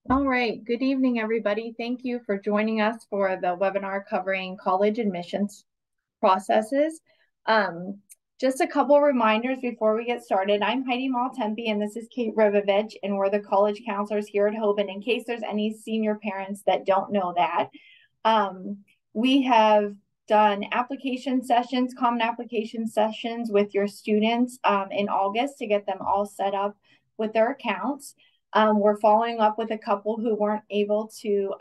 All right. Good evening, everybody. Thank you for joining us for the webinar covering college admissions processes. Um, just a couple reminders before we get started. I'm Heidi Maltempe, and this is Kate Rivovich, and we're the college counselors here at Hoban, in case there's any senior parents that don't know that. We have done application sessions, common application sessions with your students in August to get them all set up with their accounts. We're following up with a couple who weren't able to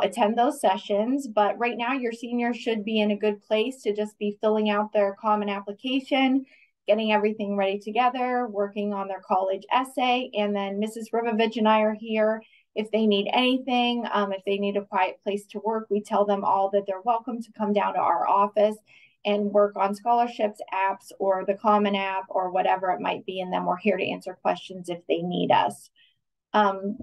attend those sessions. But right now, your seniors should be in a good place to just be filling out their common application, getting everything ready together, working on their college essay. And then Mrs. Rivovich and I are here if they need anything. If they need a quiet place to work, we tell them all that they're welcome to come down to our office and work on scholarships, apps, or the Common App, or whatever it might be. And then we're here to answer questions if they need us.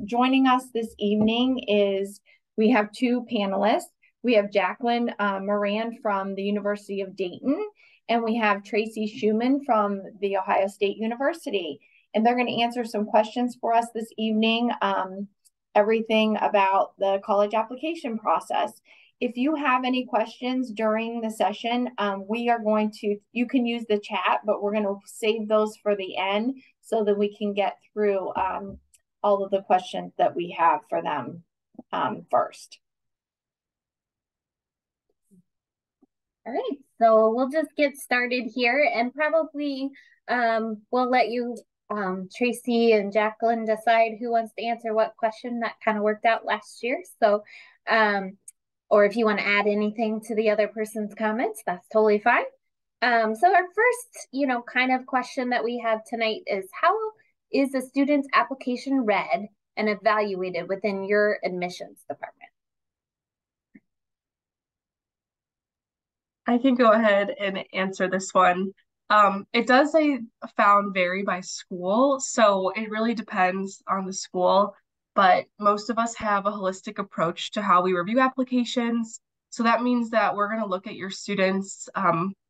Joining us this evening is we have two panelists. We have Jacqueline Moran from the University of Dayton, and we have Tracy Schumann from the Ohio State University. And they're going to answer some questions for us this evening, everything about the college application process. If you have any questions during the session, you can use the chat, but we're going to save those for the end so that we can get through all of the questions that we have for them first. All right, so we'll just get started here, and probably we'll let you, Tracy and Jacqueline, decide who wants to answer what question. That kind of worked out last year. So, or if you want to add anything to the other person's comments, that's totally fine. So our first, kind of question that we have tonight is, how is a student's application read and evaluated within your admissions department? I can go ahead and answer this one. It does say found vary by school, so it really depends on the school, but most of us have a holistic approach to how we review applications. So that means that we're going to look at your students'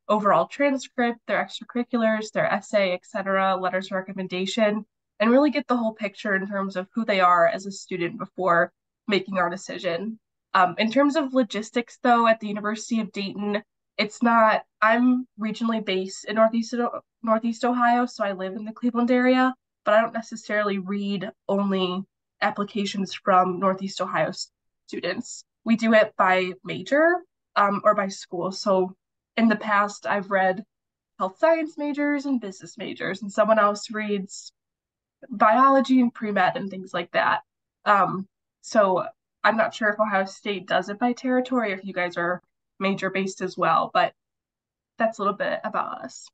overall transcript, their extracurriculars, their essay, etc., letters of recommendation, and really get the whole picture in terms of who they are as a student before making our decision. In terms of logistics, though, at the University of Dayton, I'm regionally based in Northeast Ohio, so I live in the Cleveland area, but I don't necessarily read only applications from Northeast Ohio students. We do it by major or by school. So in the past, I've read health science majors and business majors, and someone else reads biology and pre-med and things like that. So I'm not sure if Ohio State does it by territory, if you guys are major based as well, but that's a little bit about us.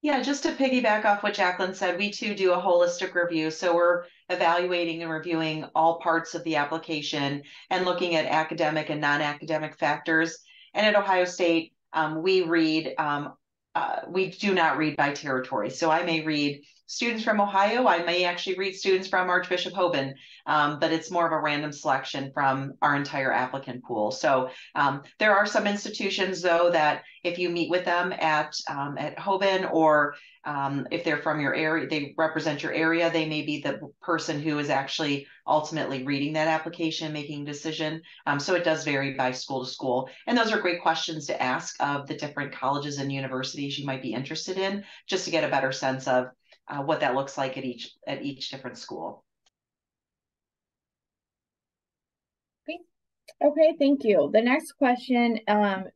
Yeah, just to piggyback off what Jacqueline said, we too do a holistic review. So we're evaluating and reviewing all parts of the application and looking at academic and non-academic factors. And at Ohio State, we do not read by territory. So I may read students from Ohio. I may actually read students from Archbishop Hoban, but it's more of a random selection from our entire applicant pool. So there are some institutions, though, that if you meet with them at Hoban, or if they're from your area, they represent your area, they may be the person who is actually ultimately reading that application, making a decision. So it does vary by school to school. And those are great questions to ask of the different colleges and universities you might be interested in, just to get a better sense of what that looks like at each different school. Okay, thank you. The next question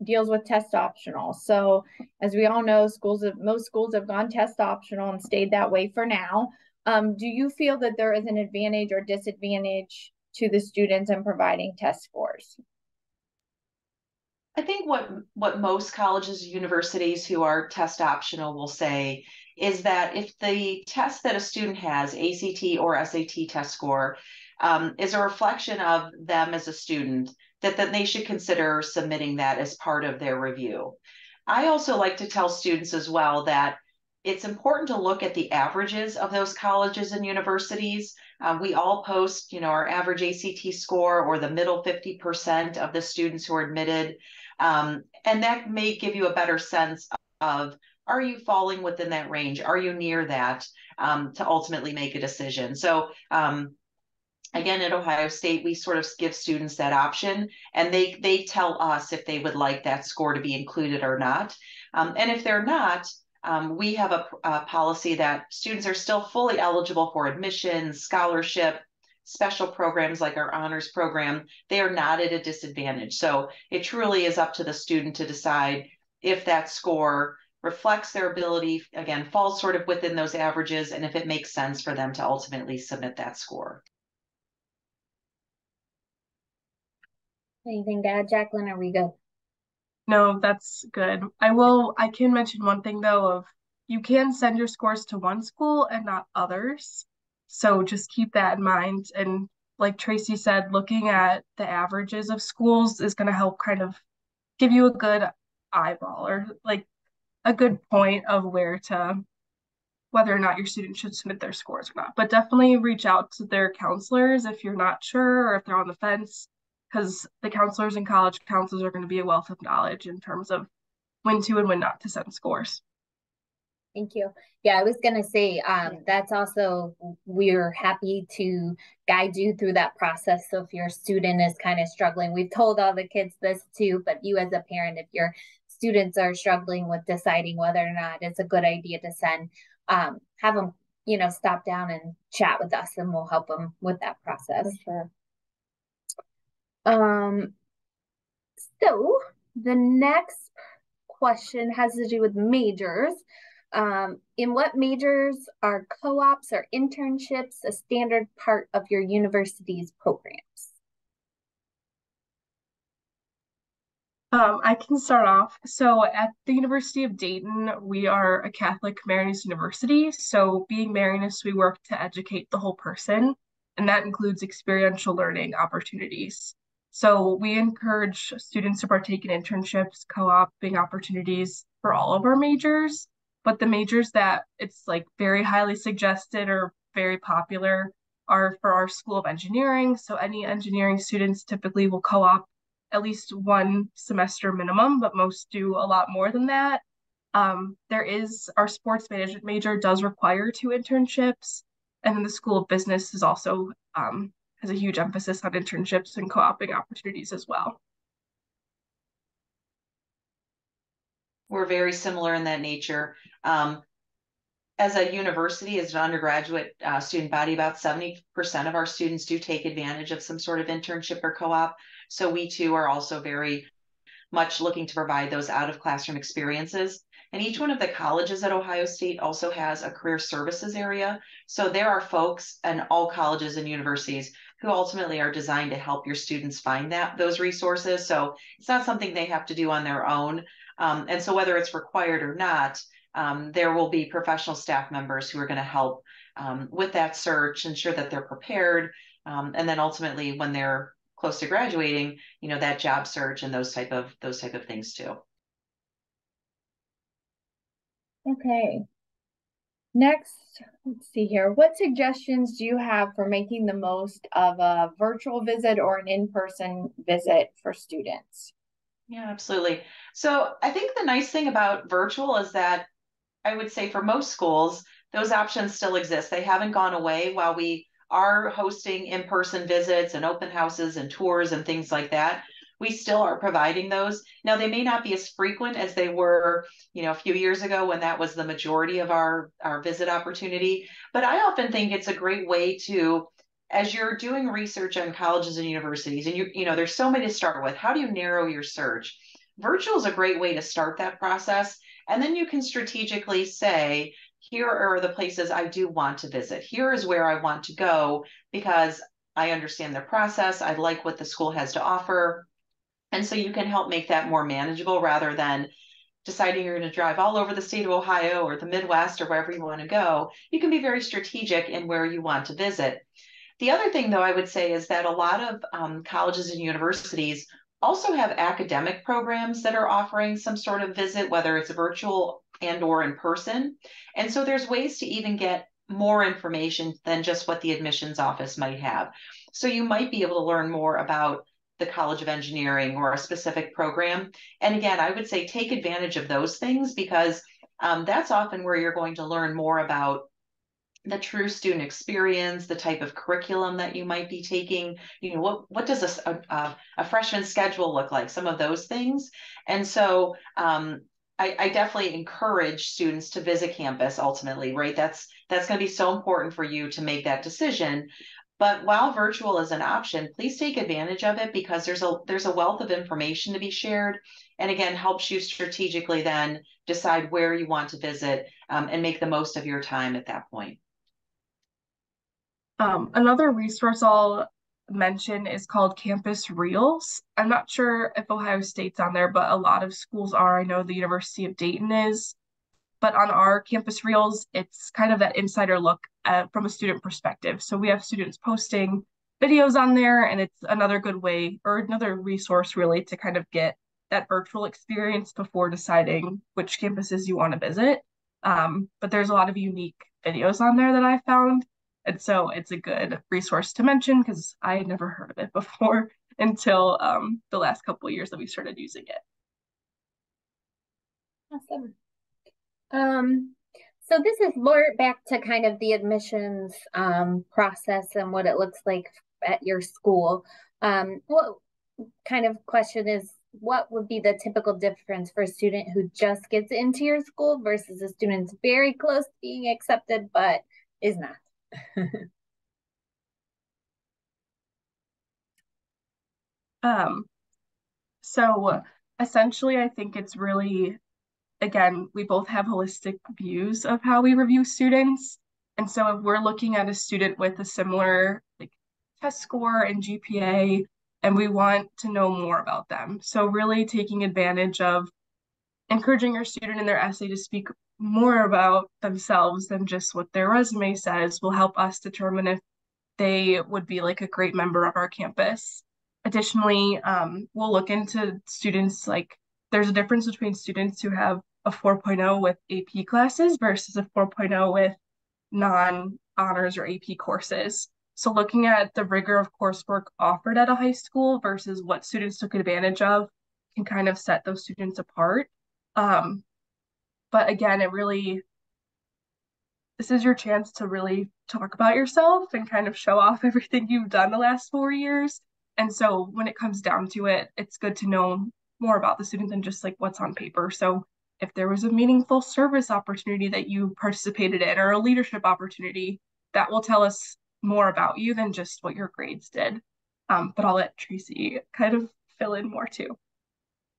deals with test optional. So as we all know, most schools have gone test optional and stayed that way for now. Do you feel that there is an advantage or disadvantage to the students in providing test scores? I think what most colleges and universities who are test optional will say is that if the test that a student has, ACT or SAT test score, is a reflection of them as a student, that they should consider submitting that as part of their review. I also like to tell students as well that it's important to look at the averages of those colleges and universities. We all post, our average ACT score, or the middle 50% of the students who are admitted. And that may give you a better sense of, are you falling within that range? Are you near that? to ultimately make a decision. So again, at Ohio State, we sort of give students that option, and they tell us if they would like that score to be included or not. And if they're not, we have a policy that students are still fully eligible for admission, scholarship, special programs like our honors program. They are not at a disadvantage. So it truly is up to the student to decide if that score reflects their ability, again, falls sort of within those averages, and if it makes sense for them to ultimately submit that score. Anything to add, Jacqueline? Are we good? No, that's good. I can mention one thing though of you can send your scores to one school and not others. So just keep that in mind. And like Tracy said, looking at the averages of schools is going to help kind of give you a good eyeball or like a good point of whether or not your student should submit their scores or not. But definitely reach out to their counselors if you're not sure or if they're on the fence, because the counselors and college counselors are going to be a wealth of knowledge in terms of when to and when not to send scores. Thank you. Yeah, I was going to say that's also, we're happy to guide you through that process. So if your student is kind of struggling, we've told all the kids this too, but you as a parent, if your students are struggling with deciding whether or not it's a good idea to send, have them, stop down and chat with us and we'll help them with that process. For sure. So the next question has to do with majors. In what majors are co-ops or internships a standard part of your university's programs? I can start off. So at the University of Dayton, we are a Catholic Marianist university. So being Marianist, we work to educate the whole person, and that includes experiential learning opportunities. So we encourage students to partake in internships, co-oping opportunities for all of our majors, but the majors that it's like very highly suggested or very popular are for our School of Engineering. So any engineering students typically will co-op at least one semester minimum, but most do a lot more than that. There is our sports management major does require 2 internships, and then the School of Business is also has a huge emphasis on internships and co-oping opportunities as well. We're very similar in that nature. As a university, as an undergraduate student body, about 70% of our students do take advantage of some sort of internship or co-op. So we too are also very much looking to provide those out of classroom experiences. And each one of the colleges at Ohio State also has a career services area. So there are folks in all colleges and universities who ultimately are designed to help your students find those resources. So it's not something they have to do on their own. And so whether it's required or not, there will be professional staff members who are going to help with that search, ensure that they're prepared, and then ultimately when they're close to graduating, that job search and those type of things too. Okay. Next, let's see here. What suggestions do you have for making the most of a virtual visit or an in-person visit for students? Yeah, absolutely. So I think the nice thing about virtual is that I would say for most schools, those options still exist. They haven't gone away. While we are hosting in-person visits and open houses and tours and things like that, we still are providing those. Now, they may not be as frequent as they were, a few years ago when that was the majority of our visit opportunity. But I often think it's a great way to, as you're doing research on colleges and universities, and there's so many to start with, how do you narrow your search? Virtual is a great way to start that process. And then you can strategically say, here are the places I do want to visit. Here is where I want to go because I understand the process. I like what the school has to offer. And so you can help make that more manageable rather than deciding you're going to drive all over the state of Ohio or the Midwest or wherever you want to go. You can be very strategic in where you want to visit. The other thing, though, I would say is that a lot of colleges and universities also have academic programs that are offering some sort of visit, whether it's virtual and or in person. And so there's ways to even get more information than just what the admissions office might have. So you might be able to learn more about the College of Engineering or a specific program. And again, I would say take advantage of those things because that's often where you're going to learn more about the true student experience, the type of curriculum that you might be taking, what does a freshman schedule look like, some of those things. And so I definitely encourage students to visit campus ultimately, right? That's going to be so important for you to make that decision. But while virtual is an option, please take advantage of it, because there's a wealth of information to be shared, and again, helps you strategically then decide where you want to visit, and make the most of your time at that point. Another resource I'll mention is called Campus Reels. I'm not sure if Ohio State's on there, but a lot of schools are. I know the University of Dayton is. But on our Campus Reels, it's kind of that insider look from a student perspective. So we have students posting videos on there, and it's another good way, or another resource really, to kind of get that virtual experience before deciding which campuses you want to visit. But there's a lot of unique videos on there that I found. And so it's a good resource to mention, because I had never heard of it before until the last couple of years that we started using it. Awesome. So this is more back to kind of the admissions process and what it looks like at your school. What kind of question is, what would be the typical difference for a student who just gets into your school versus a student that's very close to being accepted but is not? So essentially, I think it's really, again, we both have holistic views of how we review students. And so if we're looking at a student with a similar test score and GPA, and we want to know more about them. So really taking advantage of encouraging your student in their essay to speak more about themselves than just what their resume says will help us determine if they would be like a great member of our campus. Additionally, we'll look into students, like there's a difference between students who have a 4.0 with AP classes versus a 4.0 with non-honors or AP courses. So looking at the rigor of coursework offered at a high school versus what students took advantage of can kind of set those students apart. But again, this is your chance to really talk about yourself and kind of show off everything you've done the last 4 years. And so when it comes down to it, it's good to know more about the student than just like what's on paper. So if there was a meaningful service opportunity that you participated in, or a leadership opportunity, that will tell us more about you than just what your grades did. But I'll let Tracy kind of fill in more too.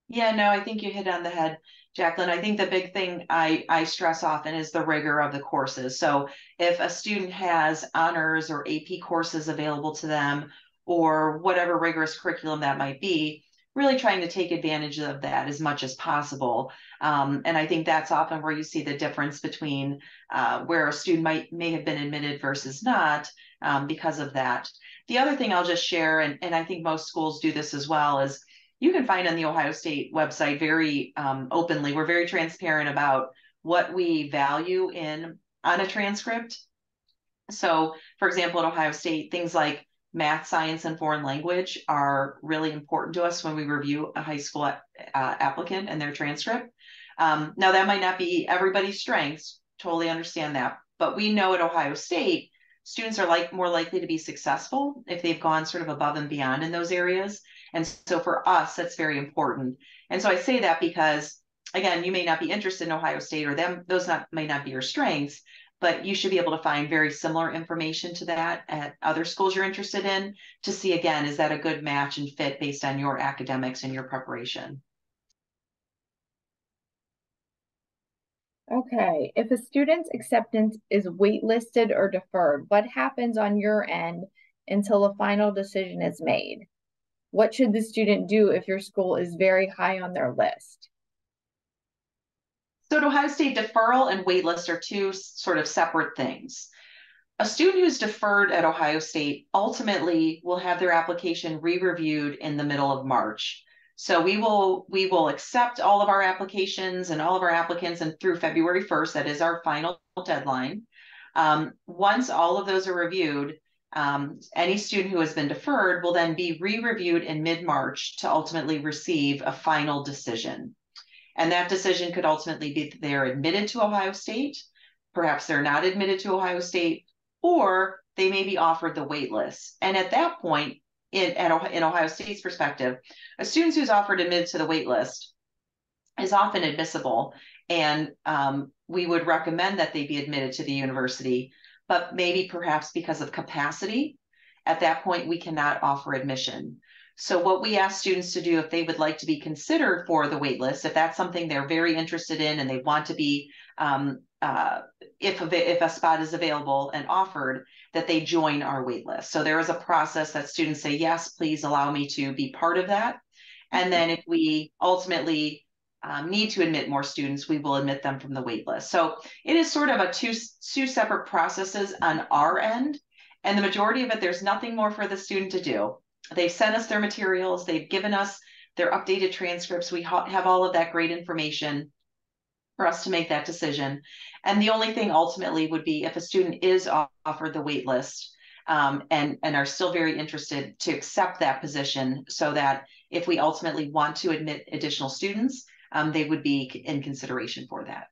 Yeah, no, I think you hit on the head, Jacqueline. I think the big thing I stress often is the rigor of the courses. So if a student has honors or AP courses available to them, or whatever rigorous curriculum that might be, really trying to take advantage of that as much as possible. And I think that's often where you see the difference between where a student may have been admitted versus not, because of that. The other thing I'll just share, and I think most schools do this as well, is you can find on the Ohio State website very openly. We're very transparent about what we value on a transcript. So, for example, at Ohio State, things like math, science, and foreign language are really important to us when we review a high school applicant and their transcript. Now, that might not be everybody's strengths, totally understand that. But we know at Ohio State, students are more likely to be successful if they've gone sort of above and beyond in those areas. And so for us, that's very important. And so I say that because, again, you may not be interested in Ohio State, or those may not be your strengths, but you should be able to find very similar information to that at other schools you're interested in, to see, again, is that a good match and fit based on your academics and your preparation. Okay, if a student's acceptance is waitlisted or deferred, what happens on your end until a final decision is made? What should the student do if your school is very high on their list? So at Ohio State, deferral and waitlist are two sort of separate things. A student who's deferred at Ohio State ultimately will have their application re-reviewed in the middle of March. So we will accept all of our applications and all of our applicants, and through February 1st, that is our final deadline. Once all of those are reviewed, any student who has been deferred will then be re-reviewed in mid-March to ultimately receive a final decision. And that decision could ultimately be they're admitted to Ohio State, perhaps they're not admitted to Ohio State, or they may be offered the wait list. And at that point, in Ohio State's perspective, a student who's offered admitted to the wait list is often admissible, and we would recommend that they be admitted to the university, but maybe perhaps because of capacity, at that point we cannot offer admission. So what we ask students to do if they would like to be considered for the wait list, if that's something they're very interested in and they want to be, if a spot is available and offered, that they join our wait list. So there is a process that students say, yes, please allow me to be part of that. And then if we ultimately need to admit more students, we will admit them from the wait list. So it is sort of a two separate processes on our end. And the majority of it, there's nothing more for the student to do. They've sent us their materials. They've given us their updated transcripts. We have all of that great information for us to make that decision. And the only thing ultimately would be if a student is offered the wait list and are still very interested, to accept that position, so that if we ultimately want to admit additional students, they would be in consideration for that.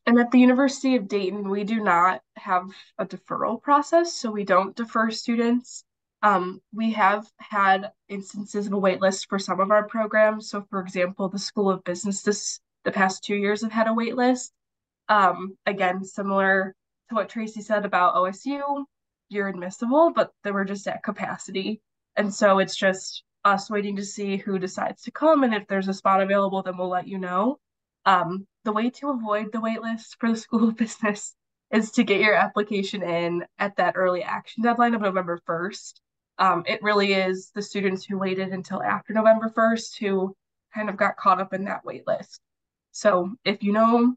And at the University of Dayton, we do not have a deferral process, so we don't defer students. We have had instances of a wait list for some of our programs. So for example, the School of Business the past 2 years have had a wait list. Again, similar to what Tracy said about OSU, you're admissible, but they were just at capacity. And so it's just us waiting to see who decides to come, and if there's a spot available, then we'll let you know. The way to avoid the wait list for the School of Business is to get your application in at that early action deadline of November 1st. It really is the students who waited until after November 1st who kind of got caught up in that wait list. So if you know,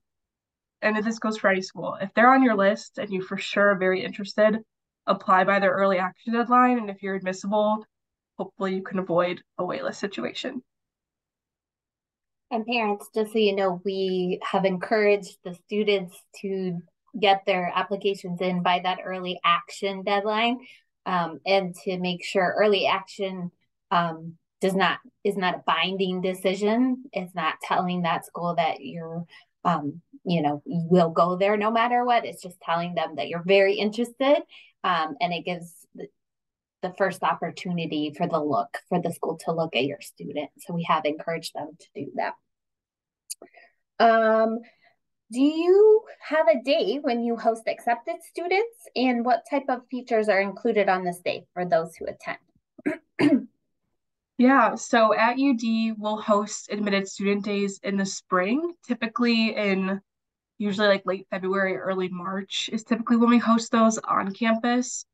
and this goes for any school, if they're on your list and you for sure are very interested, apply by their early action deadline. And if you're admissible, hopefully you can avoid a waitlist situation. And parents, just so you know, we have encouraged the students to get their applications in by that early action deadline, and to make sure early action is not a binding decision. It's not telling that school that you're you will go there no matter what. It's just telling them that you're very interested, and it gives the first opportunity for the school to look at your student. So we have encouraged them to do that. Do you have a day when you host accepted students, and what type of features are included on this day for those who attend? Yeah, so at UD, we'll host admitted student days in the spring, typically in usually like late February, early March is typically when we host those on campus.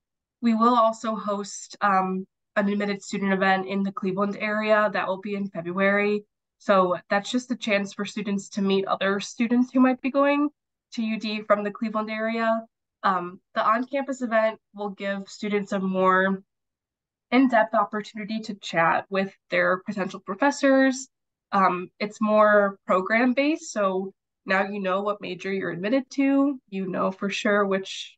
We will also host an admitted student event in the Cleveland area that will be in February. So that's just a chance for students to meet other students who might be going to UD from the Cleveland area. The on-campus event will give students a more in-depth opportunity to chat with their potential professors. It's more program-based, so now you know what major you're admitted to. You know for sure which,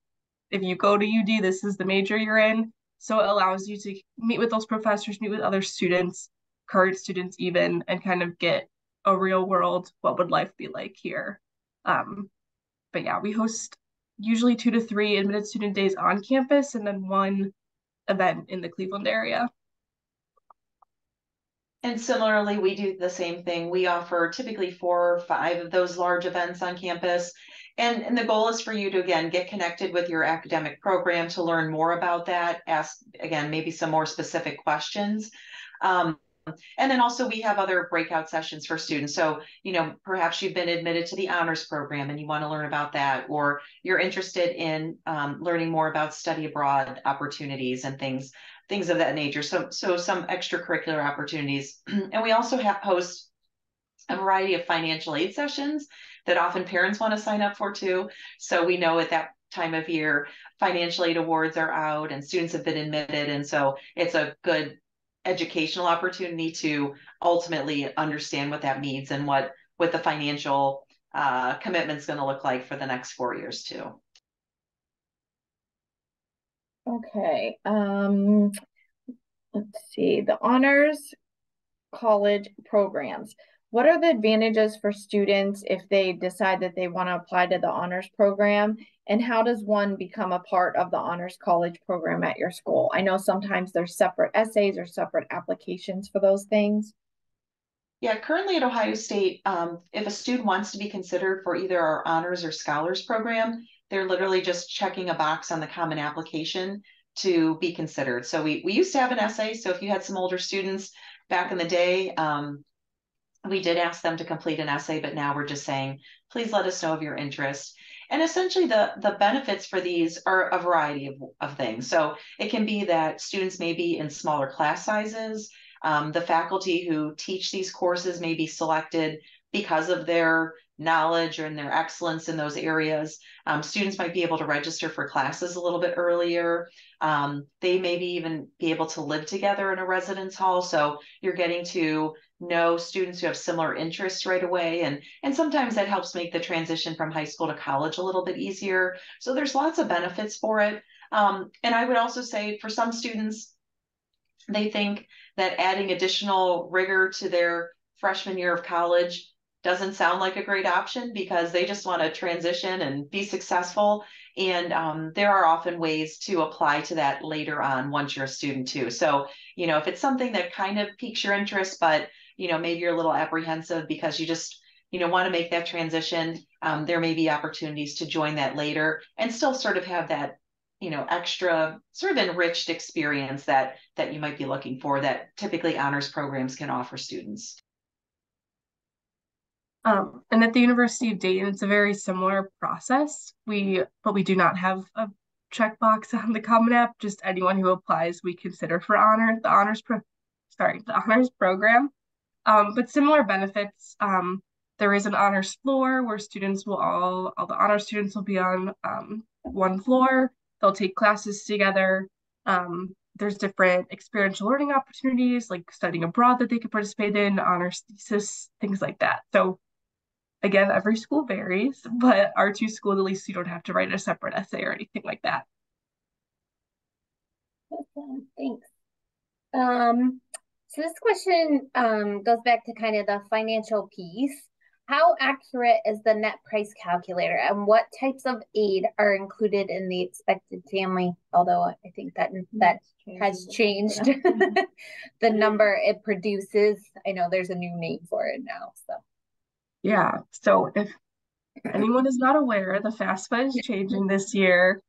if you go to UD, this is the major you're in. So it allows you to meet with those professors, meet with other students, current students even, and kind of get a real world, what would life be like here? But yeah, we host usually 2 to 3 admitted student days on campus, and then 1 event in the Cleveland area. And similarly, we do the same thing. We offer typically 4 or 5 of those large events on campus. And the goal is for you to, again, get connected with your academic program, to learn more about that, ask, again, maybe some more specific questions. And then also we have other breakout sessions for students. So, perhaps you've been admitted to the honors program and you want to learn about that, or you're interested in learning more about study abroad opportunities and things of that nature. So some extracurricular opportunities. And we also host a variety of financial aid sessions that often parents want to sign up for too. So we know at that time of year, financial aid awards are out and students have been admitted. And so it's a good educational opportunity to ultimately understand what that means and what the financial commitment is going to look like for the next 4 years too. Okay. Let's see, the honors college programs. what are the advantages for students if they decide that they want to apply to the honors program? And how does one become a part of the honors college program at your school? I know sometimes there's separate essays or separate applications for those things. Yeah, currently at Ohio State, if a student wants to be considered for either our honors or scholars program, they're literally just checking a box on the common application to be considered. So we used to have an essay. So if you had some older students back in the day, we did ask them to complete an essay, but now we're just saying, please let us know of your interest. And essentially the benefits for these are a variety of things. So it can be that students may be in smaller class sizes. The faculty who teach these courses may be selected because of their knowledge and their excellence in those areas. Students might be able to register for classes a little bit earlier. They maybe even be able to live together in a residence hall. So you're getting to know students who have similar interests right away. And sometimes that helps make the transition from high school to college a little bit easier. So there's lots of benefits for it. And I would also say for some students, they think that adding additional rigor to their freshman year of college doesn't sound like a great option because they just want to transition and be successful. And there are often ways to apply to that later on once you're a student too. So, if it's something that kind of piques your interest, but, maybe you're a little apprehensive because you just, want to make that transition, there may be opportunities to join that later and still sort of have that extra sort of enriched experience that you might be looking for that typically honors programs can offer students. And at the University of Dayton, it's a very similar process. But we do not have a checkbox on the Common App. Just anyone who applies, we consider for the honors program. But similar benefits. There is an honors floor where all the honors students will be on one floor. They'll take classes together. There's different experiential learning opportunities like studying abroad that they could participate in, honors thesis, things like that. So again, every school varies, but our two schools, at least you don't have to write a separate essay or anything like that. Awesome. Thanks. So this question goes back to kind of the financial piece. How accurate is the net price calculator and what types of aid are included in the expected family? Although I think that has changed the number it produces. I know there's a new name for it now. So yeah, so if anyone is not aware, the FAFSA is changing this year.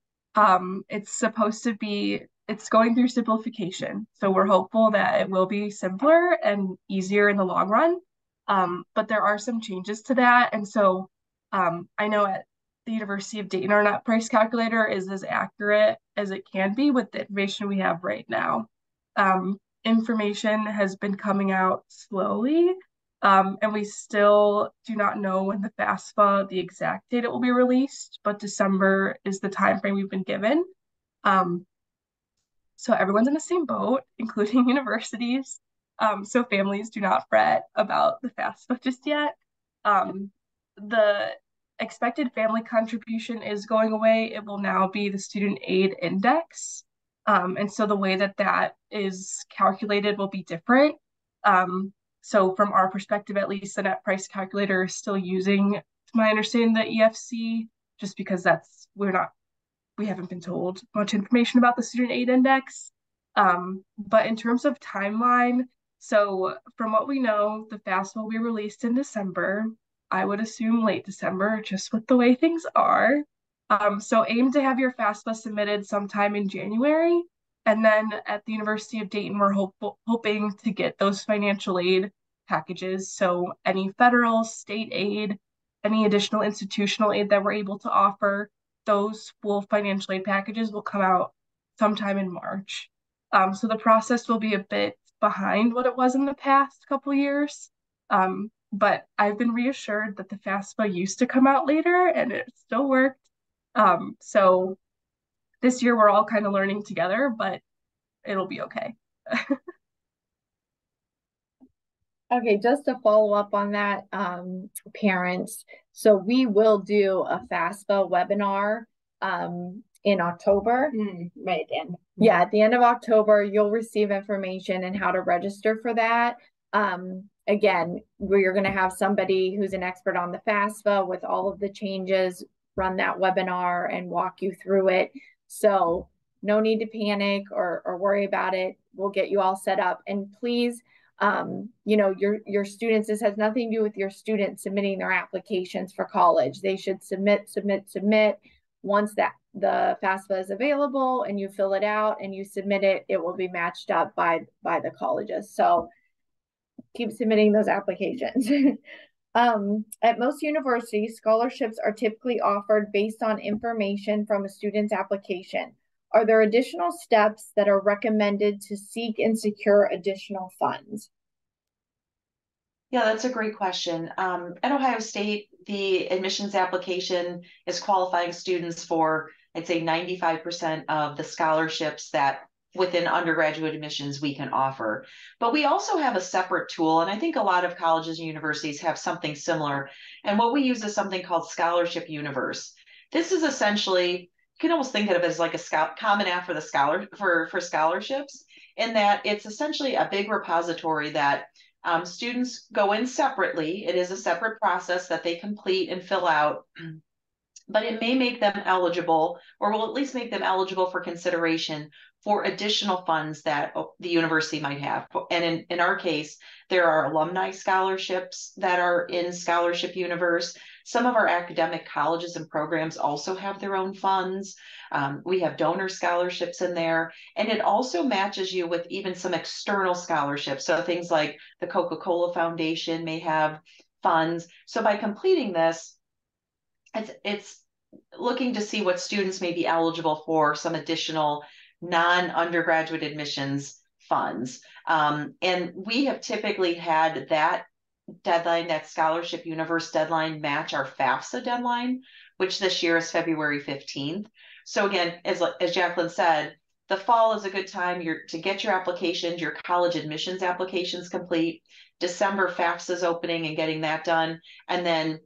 It's going through simplification. So we're hopeful that it will be simpler and easier in the long run. But there are some changes to that. And so I know at the University of Dayton, our net price calculator is as accurate as it can be with the information we have right now. Information has been coming out slowly. And we still do not know when the FAFSA, the exact date it will be released, but December is the time frame we've been given. So everyone's in the same boat, including universities. So families do not fret about the FAFSA just yet. The expected family contribution is going away. It will now be the student aid index. And so the way that is calculated will be different. So from our perspective, at least, the net price calculator is still using, to my understanding, the EFC, just because we haven't been told much information about the student aid index. But in terms of timeline, so from what we know, the FAFSA will be released in December. I would assume late December, just with the way things are. So aim to have your FAFSA submitted sometime in January. And then at the University of Dayton, we're hoping to get those financial aid packages. So any federal, state aid, any additional institutional aid that we're able to offer, those full financial aid packages will come out sometime in March. So the process will be a bit behind what it was in the past couple years. But I've been reassured that the FAFSA used to come out later and it still worked. So this year we're all kind of learning together, but it'll be okay. Okay, just to follow up on that, parents, so we will do a FAFSA webinar in October. right at the end. Yeah, at the end of October, you'll receive information and how to register for that. again, we're going to have somebody who's an expert on the FAFSA with all of the changes, run that webinar and walk you through it. So no need to panic or worry about it. We'll get you all set up. And please, you know, your students, this has nothing to do with your students submitting their applications for college. They should submit. Once that the FAFSA is available and you fill it out and you submit it, it will be matched up by the colleges. So keep submitting those applications. At most universities, scholarships are typically offered based on information from a student's application. Are there additional steps that are recommended to seek and secure additional funds? Yeah, that's a great question. At Ohio State, the admissions application is qualifying students for, I'd say 95% of the scholarships that within undergraduate admissions we can offer. But we also have a separate tool, and I think a lot of colleges and universities have something similar. And what we use is something called Scholarship Universe. This is essentially, you can almost think of it as like a common app for for scholarships, in that it's essentially a big repository that students go in separately. It is a separate process that they complete and fill out, but it may make them eligible, or will at least make them eligible for consideration for additional funds that the university might have. And in our case, there are alumni scholarships that are in Scholarship Universe. Some of our academic colleges and programs also have their own funds. We have donor scholarships in there, and it also matches you with even some external scholarships. So things like the Coca-Cola Foundation may have funds. So by completing this, it's looking to see what students may be eligible for some additional non-undergraduate admissions funds. And we have typically had that deadline, that Scholarship Universe deadline, match our FAFSA deadline, which this year is February 15th. So again, as Jacqueline said, the fall is a good time to get your applications, your college admissions applications complete. December, FAFSA is opening and getting that done. And then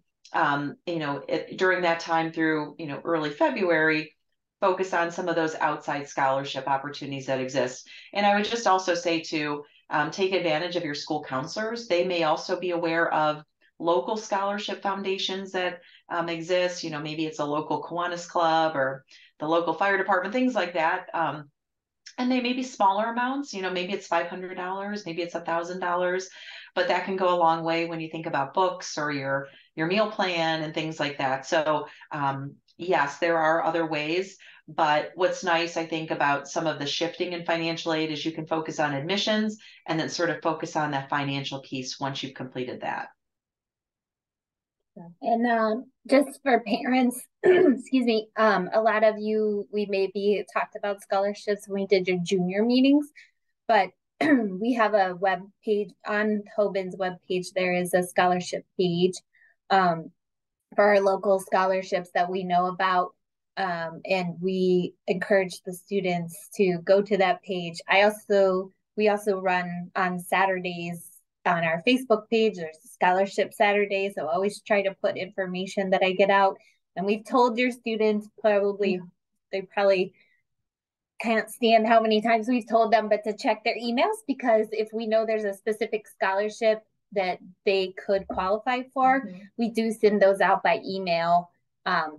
during that time through, early February, focus on some of those outside scholarship opportunities that exist. And I would just also say to take advantage of your school counselors. They may also be aware of local scholarship foundations that exist. Maybe it's a local Kiwanis Club or the local fire department, things like that. And they may be smaller amounts, maybe it's $500, maybe it's $1,000, but that can go a long way when you think about books or your meal plan and things like that. So yes, there are other ways, but what's nice, I think, about some of the shifting in financial aid is you can focus on admissions and then sort of focus on that financial piece once you've completed that. And just for parents, excuse me, a lot of you, we maybe talked about scholarships when we did your junior meetings, but we have a web page on Hoban's web page. There is a scholarship page for our local scholarships that we know about. And we encourage the students to go to that page. We also run on Saturdays on our Facebook page. There's Scholarship Saturday, so I always try to put information that I get out. And we've told your students they probably can't stand how many times we've told them, but to check their emails, because if we know there's a specific scholarship that they could qualify for, we do send those out by email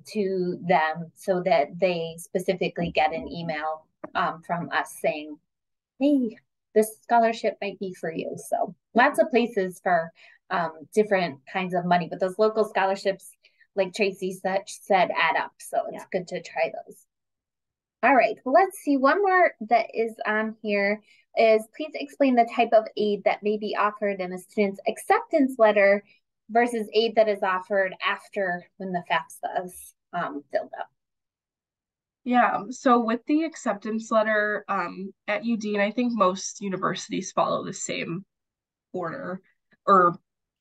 to them so that they specifically get an email from us saying, hey, this scholarship might be for you. So lots of places for different kinds of money, but those local scholarships, like Tracy said, add up. So it's good to try those. All right, well, let's see. One more that is on here is please explain the type of aid that may be offered in a student's acceptance letter versus aid that is offered after when the FAFSA is filled up. Yeah, so with the acceptance letter at UD, and I think most universities follow the same order or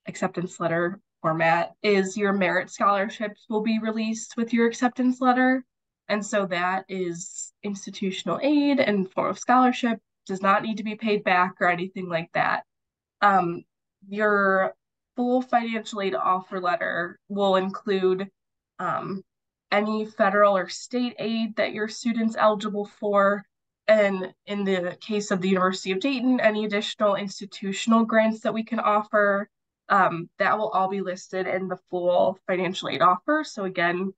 acceptance letter format, is your merit scholarships will be released with your acceptance letter. And so that is institutional aid and form of scholarship, does not need to be paid back or anything like that. Your full financial aid offer letter will include any federal or state aid that your student's eligible for, And in the case of the University of Dayton, any additional institutional grants that we can offer, that will all be listed in the full financial aid offer. So again,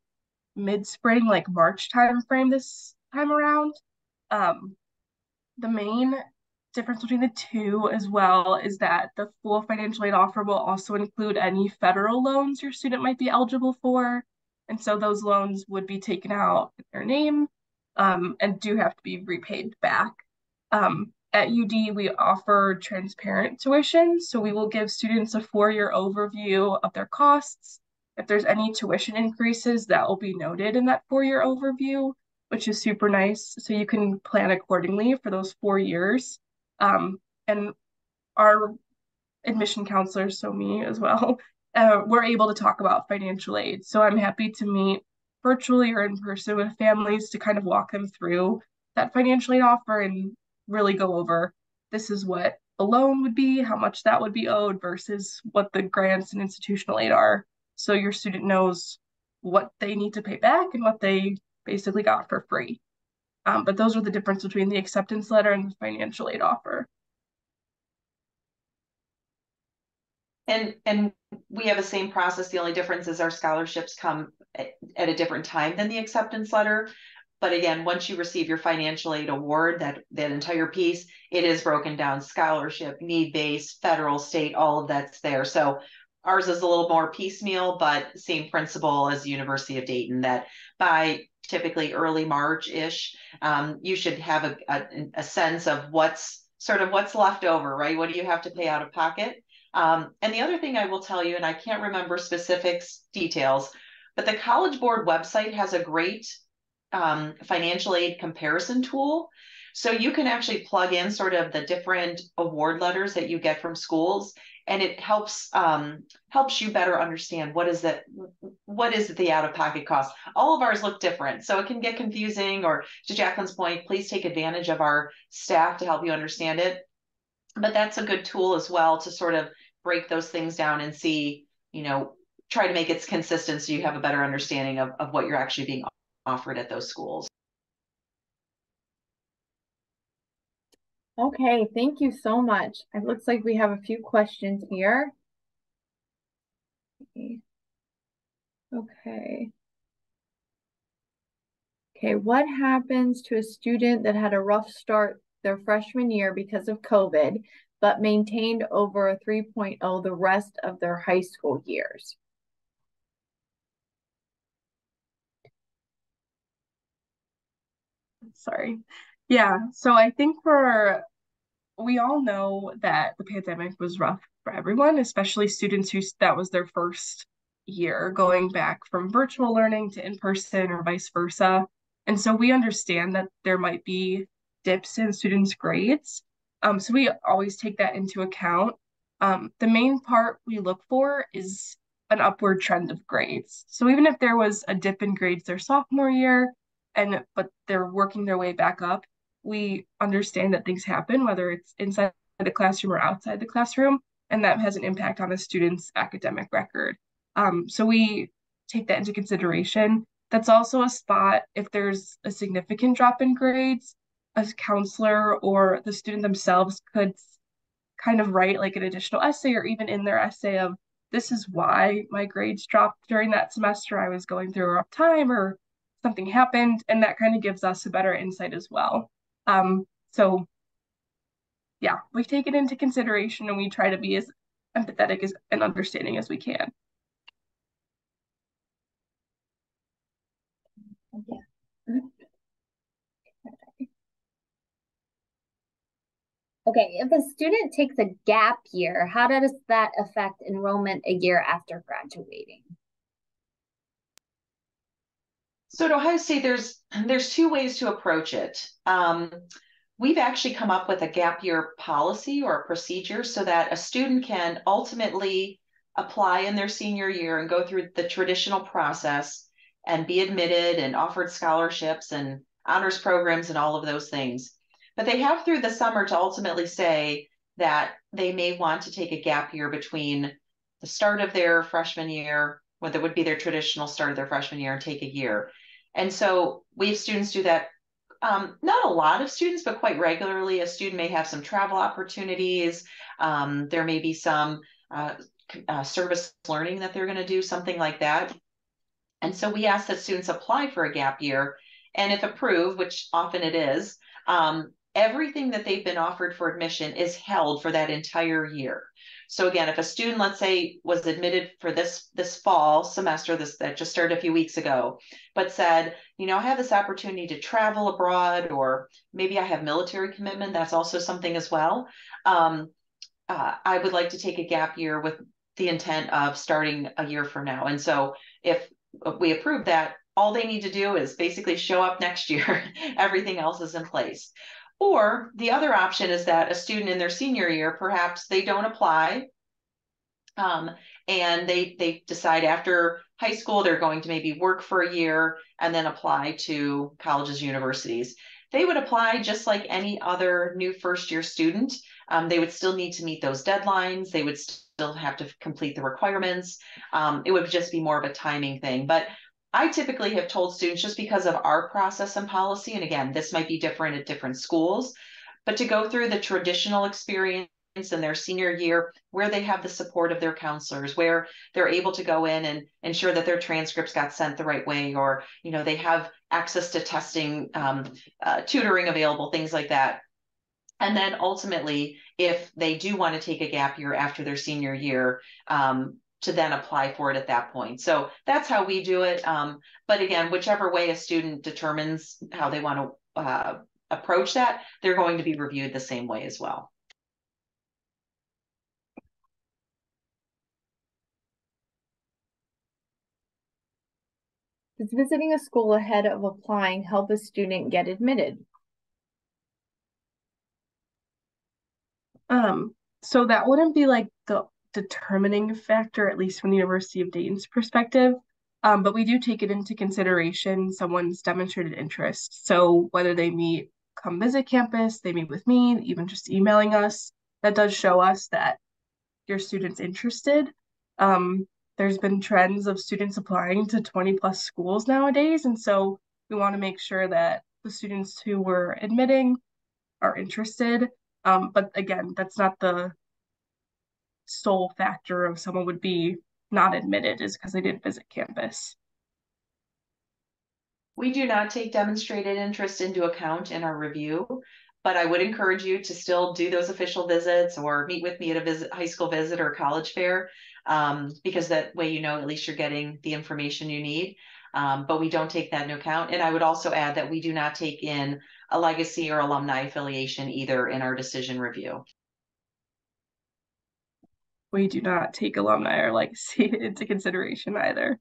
mid-spring, like March timeframe this time around. The main difference between the two as well is that the full financial aid offer will also include any federal loans your student might be eligible for. And so those loans would be taken out in their name, and do have to be repaid back. At UD, we offer transparent tuition. So we will give students a 4-year overview of their costs. If there's any tuition increases, that will be noted in that 4-year overview, which is super nice. So you can plan accordingly for those 4 years. And our admission counselors, so me as well, we're able to talk about financial aid. So I'm happy to meet virtually or in person with families to kind of walk them through that financial aid offer and really go over this is what a loan would be, how much that would be owed versus what the grants and institutional aid are. So your student knows what they need to pay back and what they basically got for free. But those are the difference between the acceptance letter and the financial aid offer. And we have the same process. The only difference is our scholarships come at a different time than the acceptance letter. But again, once you receive your financial aid award, that entire piece, it is broken down: scholarship, need-based, federal, state, all of that's there. So ours is a little more piecemeal, but same principle as the University of Dayton, that by typically early March-ish, you should have a sense of what's left over, right? What do you have to pay out of pocket? And the other thing I will tell you, and I can't remember specifics details, but the College Board website has a great financial aid comparison tool. So you can actually plug in sort of the different award letters that you get from schools, and it helps you better understand what is the out-of-pocket cost. All of ours look different, so it can get confusing, or to Jacqueline's point, please take advantage of our staff to help you understand it. But that's a good tool as well to sort of break those things down and see, try to make it consistent so you have a better understanding of what you're actually being offered at those schools. Okay, thank you so much. It looks like we have a few questions here. Okay. Okay, what happens to a student that had a rough start their freshman year because of COVID, but maintained over a 3.0 the rest of their high school years? Sorry. Yeah, so I think we all know that the pandemic was rough for everyone, especially students who that was their first year going back from virtual learning to in-person or vice versa. And so we understand that there might be dips in students' grades. So we always take that into account. The main part we look for is an upward trend of grades. So even if there was a dip in grades their sophomore year, but they're working their way back up, we understand that things happen, whether it's inside the classroom or outside the classroom, and that has an impact on the student's academic record. So we take that into consideration. That's also a spot if there's a significant drop in grades, a counselor or the student themselves could kind of write like an additional essay, or even in their essay of, this is why my grades dropped during that semester. I was going through a rough time or something happened, and that kind of gives us a better insight as well. So yeah, we take it into consideration and we try to be as empathetic and understanding as we can. Yeah. Okay, if a student takes a gap year, how does that affect enrollment a year after graduating? So at Ohio State, there's two ways to approach it. We've actually come up with a gap year policy or a procedure so that a student can ultimately apply in their senior year and go through the traditional process and be admitted and offered scholarships and honors programs and all of those things. But they have through the summer to ultimately say that they may want to take a gap year between the start of their freshman year, what would be their traditional start of their freshman year, and take a year. And so we have students do that not a lot of students, but quite regularly, a student may have some travel opportunities. There may be some service learning that they're going to do, something like that. And so we ask that students apply for a gap year. And if approved, which often it is, everything that they've been offered for admission is held for that entire year. So again, if a student, let's say, was admitted for this fall semester, that just started a few weeks ago, but said, I have this opportunity to travel abroad, or maybe I have military commitment, that's also something as well. I would like to take a gap year with the intent of starting a year from now. And so if we approve that, all they need to do is basically show up next year. Everything else is in place. Or the other option is that a student in their senior year, perhaps they don't apply, and they decide after high school they're going to maybe work for a year and then apply to colleges, universities. They would apply just like any other new first year student. They would still need to meet those deadlines. They would still have to complete the requirements. It would just be more of a timing thing. But I typically have told students, just because of our process and policy, and again, this might be different at different schools, but to go through the traditional experience in their senior year where they have the support of their counselors, where they're able to go in and ensure that their transcripts got sent the right way, or they have access to testing, tutoring available, things like that. And then ultimately, if they do want to take a gap year after their senior year, to then apply for it at that point. So that's how we do it. But again, whichever way a student determines how they want to approach that, they're going to be reviewed the same way as well. Does visiting a school ahead of applying help a student get admitted? So that wouldn't be like the determining factor, at least from the University of Dayton's perspective. But we do take it into consideration someone's demonstrated interest. So whether they come visit campus, they meet with me, even just emailing us, that does show us that your student's interested. There's been trends of students applying to 20 plus schools nowadays. And so we want to make sure that the students who we're admitting are interested. But again, that's not the sole factor of someone would be not admitted, is because they didn't visit campus. We do not take demonstrated interest into account in our review, but I would encourage you to still do those official visits or meet with me at a high school visit or college fair, because that way at least you're getting the information you need. But we don't take that into account. And I would also add that we do not take in a legacy or alumni affiliation either in our decision review. We do not take alumni or legacy into consideration either.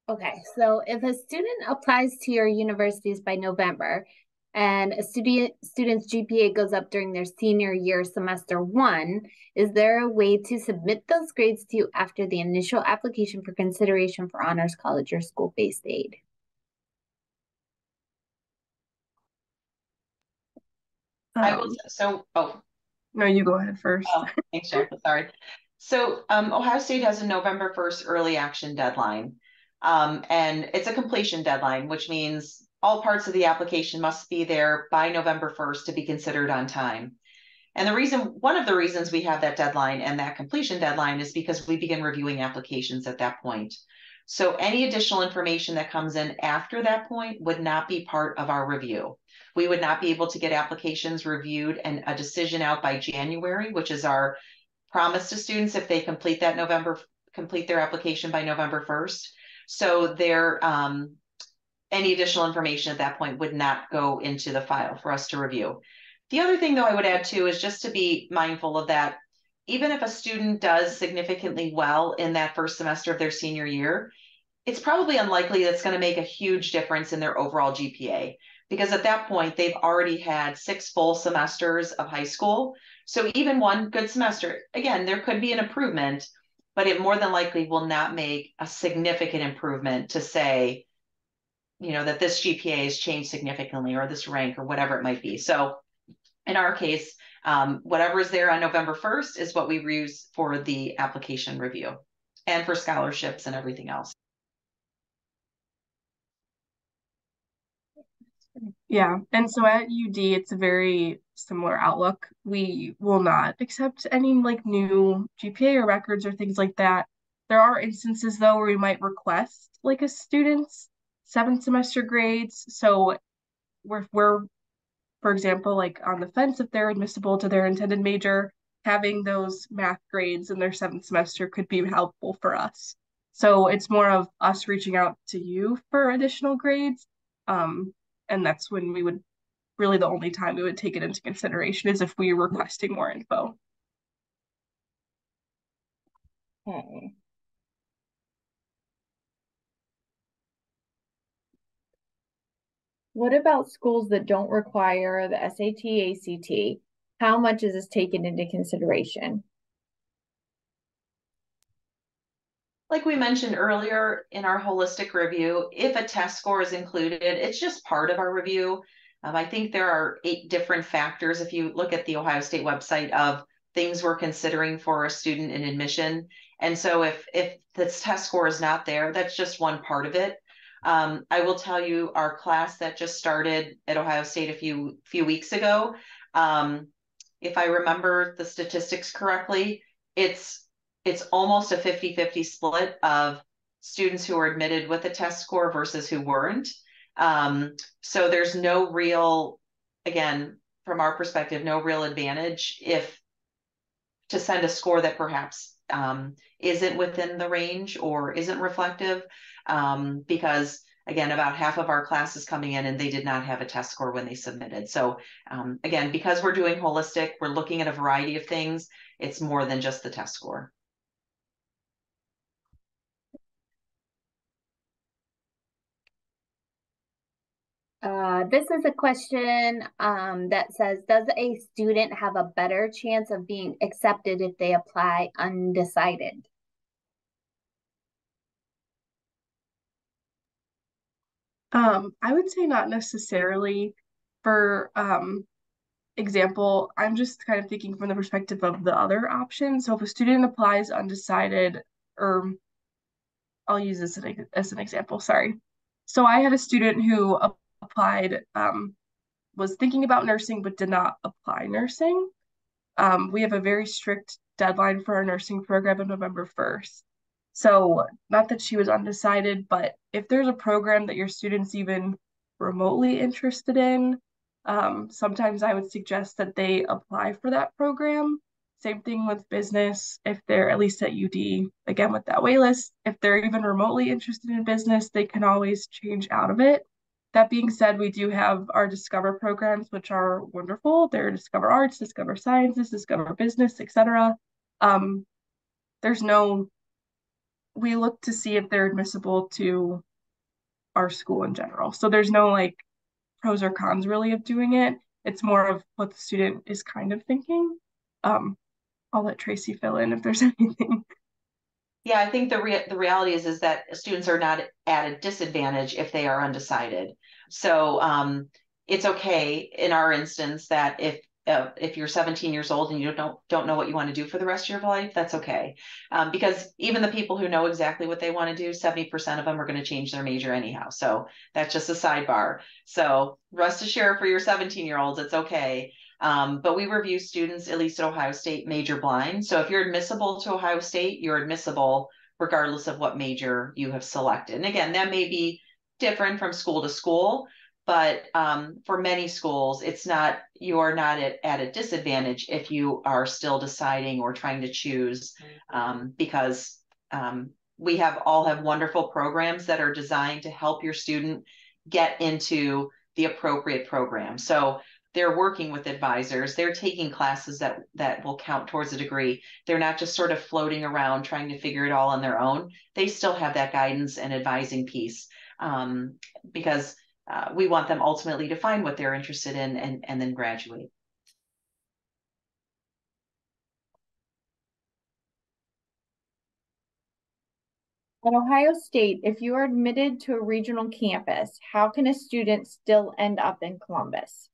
Okay, so if a student applies to your universities by November and a student's GPA goes up during their senior year semester 1, is there a way to submit those grades to you after the initial application for consideration for honors college or school-based aid? No, you go ahead first. Oh, thanks, Jennifer. Sorry. So Ohio State has a November 1st early action deadline. And it's a completion deadline, which means all parts of the application must be there by November 1st to be considered on time. And one of the reasons we have that deadline and that completion deadline is because we begin reviewing applications at that point. So any additional information that comes in after that point would not be part of our review. We would not be able to get applications reviewed and a decision out by January, which is our promise to students if they complete their application by November 1st. So any additional information at that point would not go into the file for us to review. The other thing, though, I would add too is just to be mindful of that. Even if a student does significantly well in that first semester of their senior year, it's probably unlikely that's going to make a huge difference in their overall GPA, because at that point they've already had 6 full semesters of high school. So even one good semester, again, there could be an improvement, but it more than likely will not make a significant improvement to say, that this GPA has changed significantly or this rank or whatever it might be. So in our case, Whatever is there on November 1st is what we use for the application review and for scholarships and everything else. Yeah, and so at UD, it's a very similar outlook. We will not accept any like new GPA or records or things like that. There are instances though where we might request like a student's seventh semester grades. So we're, for example, like on the fence if they're admissible to their intended major, having those math grades in their seventh semester could be helpful for us. So it's more of us reaching out to you for additional grades. And that's when we would really the only time we would take it into consideration is if we were requesting more info. Okay. What about schools that don't require the SAT, ACT? How much is this taken into consideration? Like we mentioned earlier in our holistic review, if a test score is included, it's just part of our review. I think there are 8 different factors if you look at the Ohio State website of things we're considering for a student in admission. And so if this test score is not there, that's just one part of it. I will tell you our class that just started at Ohio State a few weeks ago, if I remember the statistics correctly, it's almost a 50-50 split of students who were admitted with a test score versus who weren't. So there's no real, again, from our perspective, no real advantage if to send a score that perhaps isn't within the range or isn't reflective, because again, about half of our class is coming in and they did not have a test score when they submitted. So again, because we're doing holistic, we're looking at a variety of things. It's more than just the test score. This is a question that says, does a student have a better chance of being accepted if they apply undecided? I would say not necessarily. For example, I'm just kind of thinking from the perspective of the other option. So if a student applies undecided, or I'll use this as an example, sorry. So I had a student who applied, was thinking about nursing, but did not apply nursing. We have a very strict deadline for our nursing program on November 1st. So not that she was undecided, but if there's a program that your student's even remotely interested in, sometimes I would suggest that they apply for that program. Same thing with business. If they're at least at UD, again with that waitlist, if they're even remotely interested in business, they can always change out of it. That being said, we do have our Discover programs, which are wonderful. They're Discover Arts, Discover Sciences, Discover Business, etc. Um, there's no, we look to see if they're admissible to our school in general. So there's no like pros or cons really of doing it. It's more of what the student is kind of thinking. I'll let Tracy fill in if there's anything. Yeah, I think the reality is that students are not at a disadvantage if they are undecided. So it's okay in our instance that if you're 17 years old and you don't know what you want to do for the rest of your life, that's okay. Because even the people who know exactly what they want to do, 70% of them are going to change their major anyhow. So that's just a sidebar. So rest assured for your 17-year-olds, it's okay. But we review students, at least at Ohio State, major blind. So if you're admissible to Ohio State, you're admissible regardless of what major you have selected. And again, that may be different from school to school, but for many schools, you are not at a disadvantage if you are still deciding or trying to choose, because we all have wonderful programs that are designed to help your student get into the appropriate program. So they're working with advisors, they're taking classes that will count towards a degree. They're not just sort of floating around trying to figure it all on their own. They still have that guidance and advising piece, because we want them ultimately to find what they're interested in and then graduate. At Ohio State, if you are admitted to a regional campus, how can a student still end up in Columbus?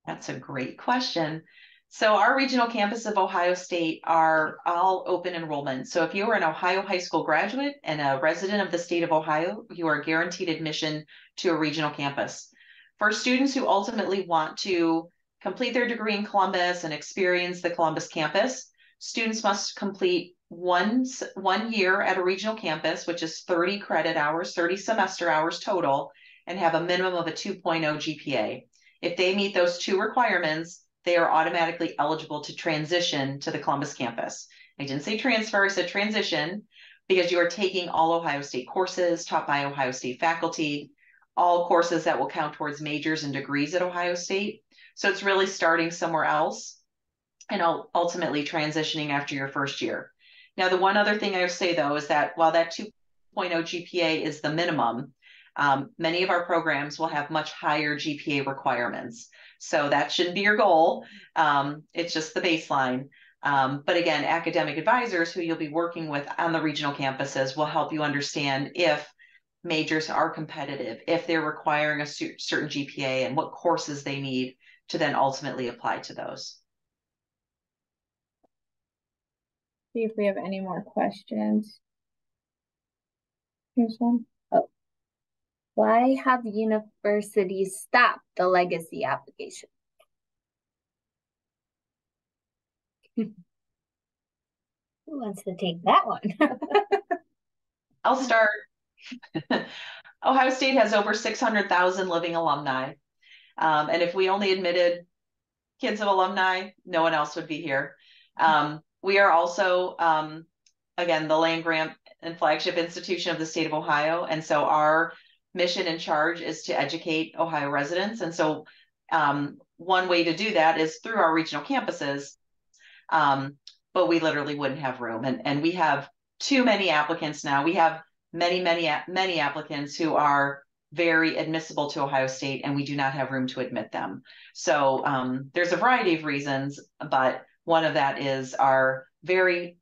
That's a great question. So our regional campus of Ohio State are all open enrollment. So if you are an Ohio high school graduate and a resident of the state of Ohio, you are guaranteed admission to a regional campus. For students who ultimately want to complete their degree in Columbus and experience the Columbus campus, students must complete one year at a regional campus, which is 30 credit hours, 30 semester hours total, and have a minimum of a 2.0 GPA. If they meet those two requirements, they are automatically eligible to transition to the Columbus campus. I didn't say transfer, I said transition, because you are taking all Ohio State courses taught by Ohio State faculty, all courses that will count towards majors and degrees at Ohio State. So it's really starting somewhere else and ultimately transitioning after your first year. Now, the one other thing I would say, though, is that while that 2.0 GPA is the minimum, many of our programs will have much higher GPA requirements. So that shouldn't be your goal. It's just the baseline. But again, academic advisors who you'll be working with on the regional campuses will help you understand if majors are competitive, if they're requiring a certain GPA and what courses they need to then ultimately apply to those. See if we have any more questions. Here's one. Oh. Why have universities stopped the legacy application? Who wants to take that one? I'll start. Ohio State has over 600,000 living alumni. And if we only admitted kids of alumni, no one else would be here. We are also, again, the land grant and flagship institution of the state of Ohio. And so our mission and charge is to educate Ohio residents. And so one way to do that is through our regional campuses. But we literally wouldn't have room. And we have too many applicants now. We have many applicants who are very admissible to Ohio State, and we do not have room to admit them. So there's a variety of reasons, but one of that is our very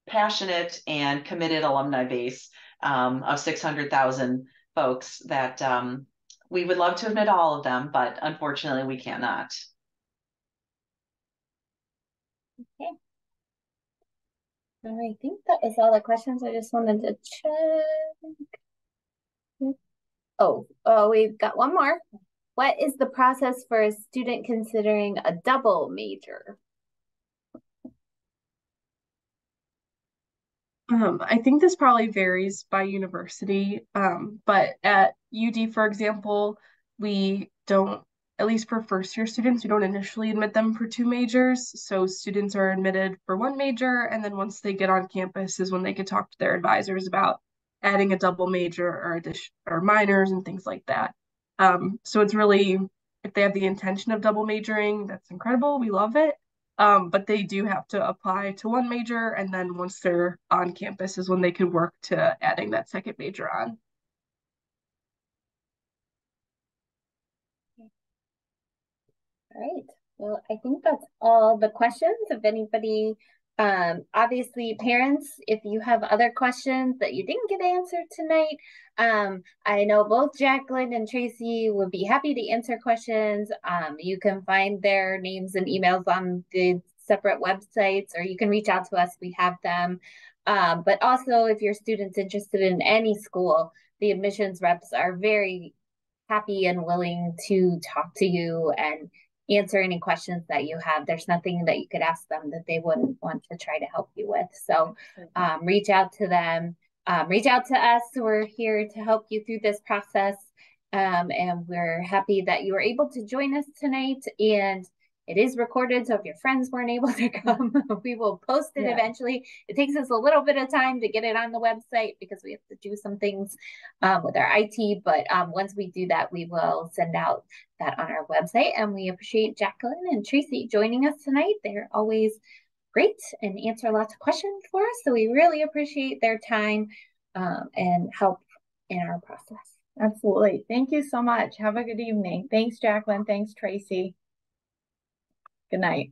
passionate and committed alumni base of 600,000 folks that we would love to admit all of them, but unfortunately we cannot. Okay. I think that was all the questions. I just wanted to check. Oh, we've got one more. What is the process for a student considering a double major? I think this probably varies by university, but at UD, for example, we don't, at least for first year students, we don't initially admit them for two majors. So students are admitted for one major, and then once they get on campus is when they can talk to their advisors about adding a double major or minors and things like that. So it's really, if they have the intention of double majoring, that's incredible. We love it. But they do have to apply to one major, and then once they're on campus is when they can work to adding that second major on. All right. Well, I think that's all the questions. If anybody, obviously parents, if you have other questions that you didn't get answered tonight, I know both Jacqueline and Tracy would be happy to answer questions. You can find their names and emails on the separate websites, or you can reach out to us. We have them. But also, if your student's interested in any school, the admissions reps are very happy and willing to talk to you and answer any questions that you have. There's nothing that you could ask them that they wouldn't want to try to help you with. So reach out to them, reach out to us. We're here to help you through this process. And we're happy that you were able to join us tonight. And it is recorded, so if your friends weren't able to come, we will post it eventually. It takes us a little bit of time to get it on the website because we have to do some things with our IT, but once we do that, we will send out that on our website. And we appreciate Jacqueline and Tracy joining us tonight. They're always great and answer lots of questions for us, so we really appreciate their time and help in our process. Absolutely. Thank you so much. Have a good evening. Thanks, Jacqueline. Thanks, Tracy. Good night.